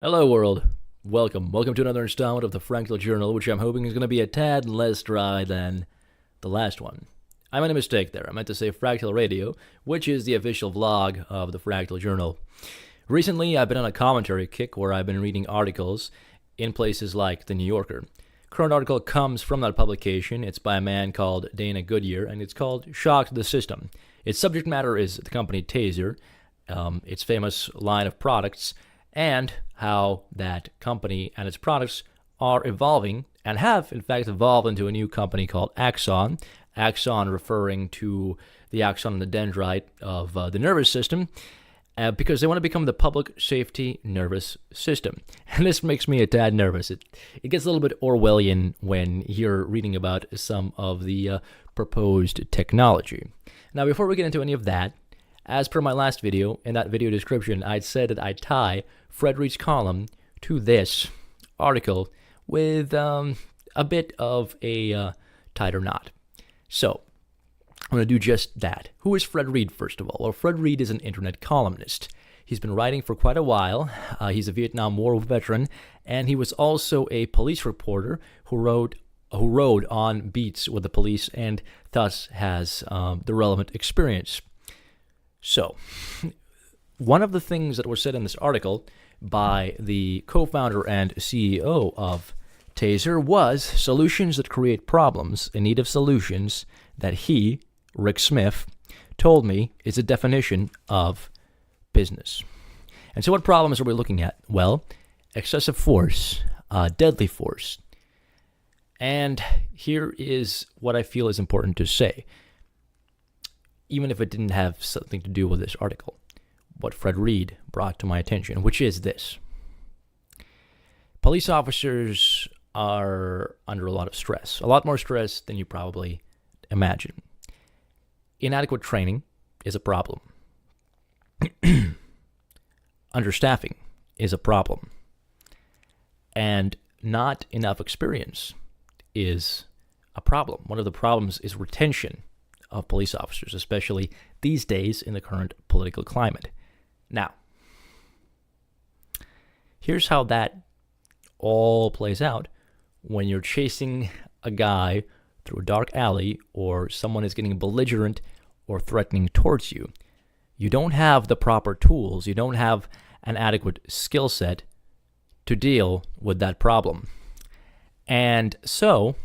Hello, world. Welcome to another installment of the Fractal Journal, which I'm hoping is going to be a tad less dry than the last one. I made a mistake there. I meant to say Fractal Radio, which is the official vlog of the Fractal Journal. Recently, I've been on a commentary kick where I've been reading articles in places like The New Yorker. Current article comes from that publication. It's by a man called Dana Goodyear, and it's called Shock to the System. Its subject matter is the company Taser, its famous line of products, and how that company and its products are evolving and have, in fact, evolved into a new company called Axon. Axon referring to the axon and the dendrite of the nervous system, because they want to become the public safety nervous system. And this makes me a tad nervous. It gets a little bit Orwellian when you're reading about some of the proposed technology. Now, before we get into any of that, as per my last video, in that video description, I'd said that I'd tie Fred Reed's column to this article with a bit of a tighter knot. So, I'm going to do just that. Who is Fred Reed, first of all? Well, Fred Reed is an internet columnist. He's been writing for quite a while. He's a Vietnam War veteran, and he was also a police reporter who rode on beats with the police and thus has the relevant experience. So, one of the things that was said in this article by the co-founder and CEO of Taser was solutions that create problems in need of solutions that he, Rick Smith, told me is a definition of business. And so what problems are we looking at? Well, excessive force, deadly force. And here is what I feel is important to say, even if it didn't have something to do with this article. What Fred Reed brought to my attention, which is this. Police officers are under a lot of stress, a lot more stress than you probably imagine. Inadequate training is a problem. Understaffing is a problem. And not enough experience is a problem. One of the problems is retention of police officers, especially these days in the current political climate. Now, here's how that all plays out when you're chasing a guy through a dark alley or someone is getting belligerent or threatening towards you. You don't have the proper tools. You don't have an adequate skill set to deal with that problem. And so,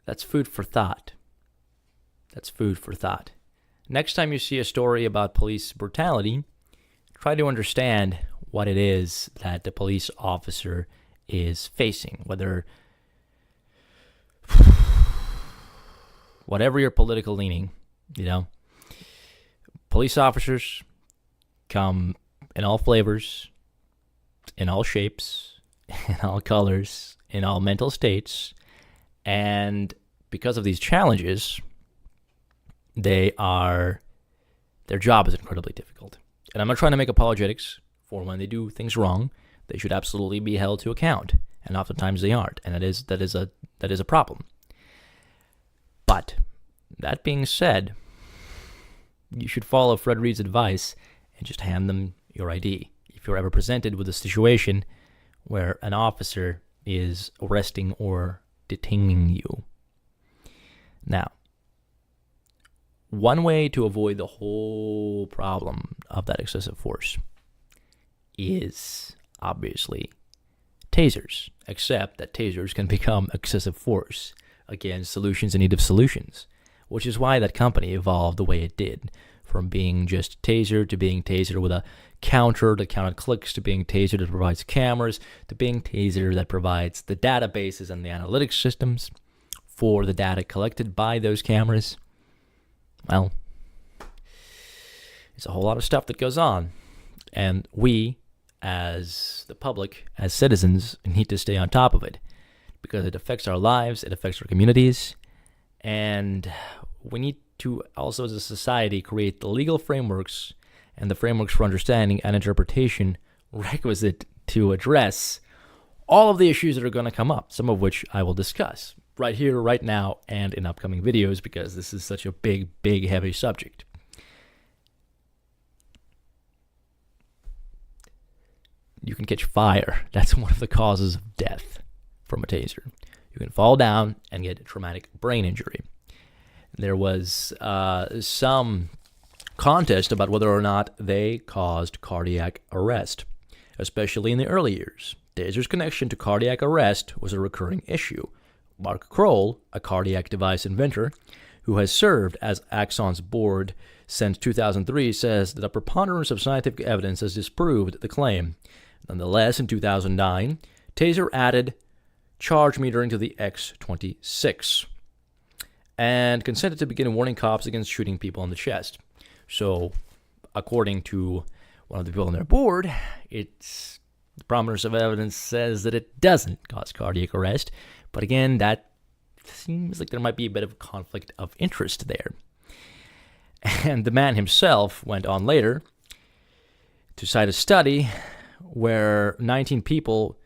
that's food for thought. That's food for thought. Next time you see a story about police brutality, try to understand what it is that the police officer is facing, whatever your political leaning, Police officers come in all flavors, in all shapes, in all colors, in all mental states, and because of these challenges, their job is incredibly difficult. And I'm not trying to make apologetics for when they do things wrong. They should absolutely be held to account, and oftentimes they aren't, and that is a problem. But that being said, you should follow Fred Reed's advice and just hand them your ID. If you're ever presented with a situation where an officer is arresting or detaining you. Now, one way to avoid the whole problem of that excessive force is obviously tasers, except that tasers can become excessive force. Again, solutions in need of solutions, which is why that company evolved the way it did, from being just Taser to being Taser with a counter that counted clicks, to being Taser that provides cameras, to being Taser that provides the databases and the analytics systems for the data collected by those cameras. Well, it's a whole lot of stuff that goes on, and we, as the public, as citizens, need to stay on top of it, because it affects our lives, it affects our communities, and we need to also, as a society, create the legal frameworks and the frameworks for understanding and interpretation requisite to address all of the issues that are going to come up, some of which I will discuss right here, right now, and in upcoming videos, because this is such a big, heavy subject. you can catch fire. That's one of the causes of death from a taser. You can fall down and get a traumatic brain injury. There was some contest about whether or not they caused cardiac arrest, especially in the early years. Taser's connection to cardiac arrest was a recurring issue. Mark Kroll, a cardiac device inventor who has served as Axon's board since 2003, says that a preponderance of scientific evidence has disproved the claim. Nonetheless, in 2009, Taser added charge metering to the X26 and consented to begin warning cops against shooting people in the chest. So, according to one of the people on their board, the preponderance of evidence says that it doesn't cause cardiac arrest. But again, that seems like there might be a bit of conflict of interest there. And the man himself went on later to cite a study where 19 people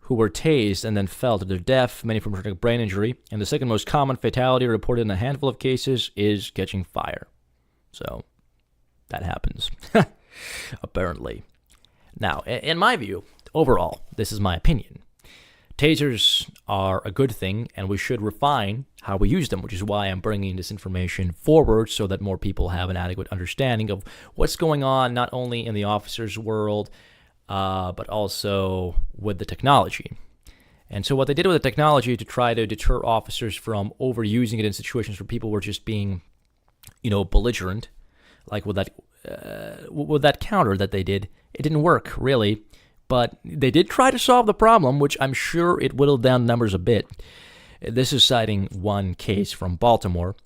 who were tased and then fell to their death, many from traumatic brain injury, and the second most common fatality reported in a handful of cases is catching fire. So, that happens, apparently. Now, in my view, overall, this is my opinion. Tasers are a good thing, and we should refine how we use them, which is why I'm bringing this information forward so that more people have an adequate understanding of what's going on, not only in the officers' world, but also with the technology. And so what they did with the technology to try to deter officers from overusing it in situations where people were just being, belligerent, like with that counter that they did, it didn't work, really. But they did try to solve the problem, which I'm sure it whittled down numbers a bit. This is citing one case from Baltimore.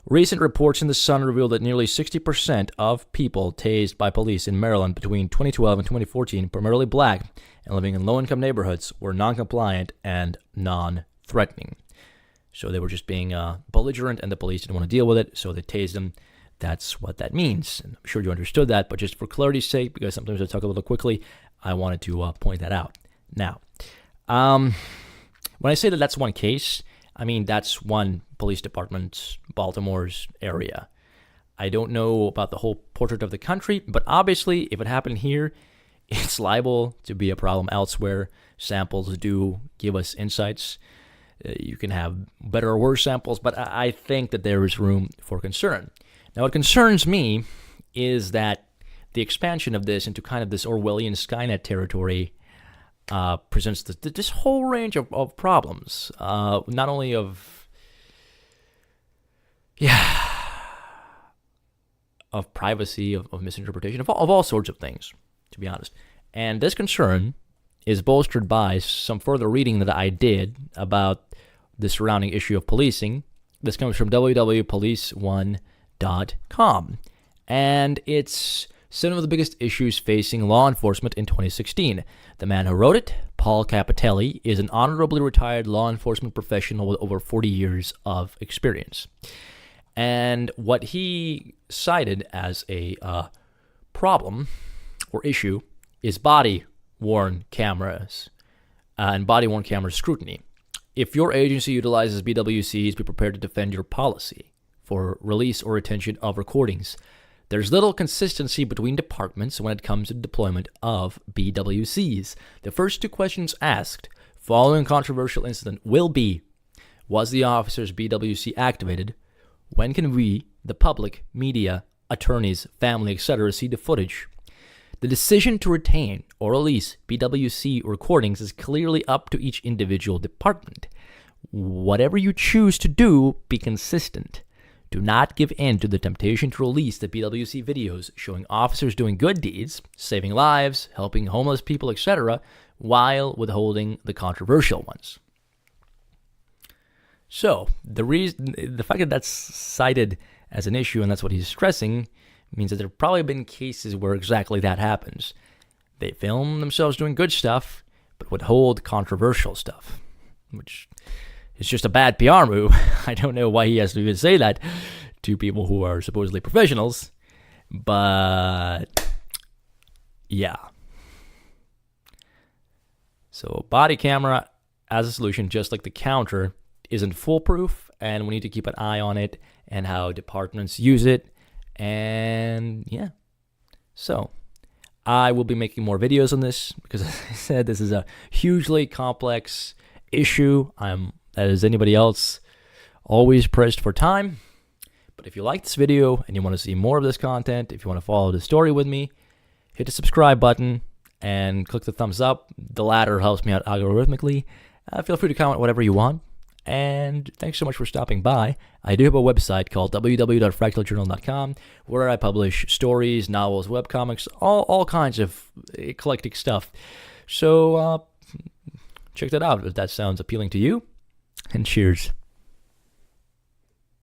Recent reports in The Sun reveal that nearly 60% of people tased by police in Maryland between 2012 and 2014, primarily black and living in low-income neighborhoods, were non-compliant and non-threatening. So they were just being belligerent, and the police didn't want to deal with it, so they tased them. That's what that means. And I'm sure you understood that, but just for clarity's sake, because sometimes I talk a little quickly, I wanted to point that out. Now, when I say that that's one case, I mean that's one police department, Baltimore's area. I don't know about the whole portrait of the country, but obviously, if it happened here, it's liable to be a problem elsewhere. Samples do give us insights. You can have better or worse samples, but I think that there is room for concern. Now, what concerns me is that the expansion of this into kind of this Orwellian SKYNET territory presents this whole range of problems, not only of privacy, of misinterpretation, of all sorts of things, to be honest. And this concern is bolstered by some further reading that I did about the surrounding issue of policing. This comes from www.policeone.com, and it's some of the biggest issues facing law enforcement in 2016. The man who wrote it, Paul Capitelli, is an honorably retired law enforcement professional with over 40 years of experience. And what he cited as a problem or issue is body-worn cameras and body-worn camera scrutiny. If your agency utilizes BWCs, be prepared to defend your policy for release or retention of recordings. There's little consistency between departments when it comes to the deployment of BWCs. The first two questions asked following a controversial incident will be, was the officer's BWC activated? When can we, the public, media, attorneys, family, etc., see the footage? The decision to retain or release BWC recordings is clearly up to each individual department. Whatever you choose to do, be consistent. Do not give in to the temptation to release the BWC videos showing officers doing good deeds, saving lives, helping homeless people, etc., while withholding the controversial ones. So, the fact that that's cited as an issue, and that's what he's stressing, means that there have probably been cases where exactly that happens. They film themselves doing good stuff, but withhold controversial stuff, which is just a bad PR move. I don't know why he has to even say that to people who are supposedly professionals, but yeah. So body camera as a solution, just like the counter, isn't foolproof, and we need to keep an eye on it and how departments use it. And yeah, so I will be making more videos on this because, as I said, this is a hugely complex issue. I'm, as anybody else, always pressed for time. But if you like this video and you want to see more of this content, if you want to follow the story with me, hit the subscribe button and click the thumbs up. The latter helps me out algorithmically. Feel free to comment whatever you want. And thanks so much for stopping by. I do have a website called www.fractaljournal.com where I publish stories, novels, webcomics, all kinds of eclectic stuff. So check that out if that sounds appealing to you. And cheers.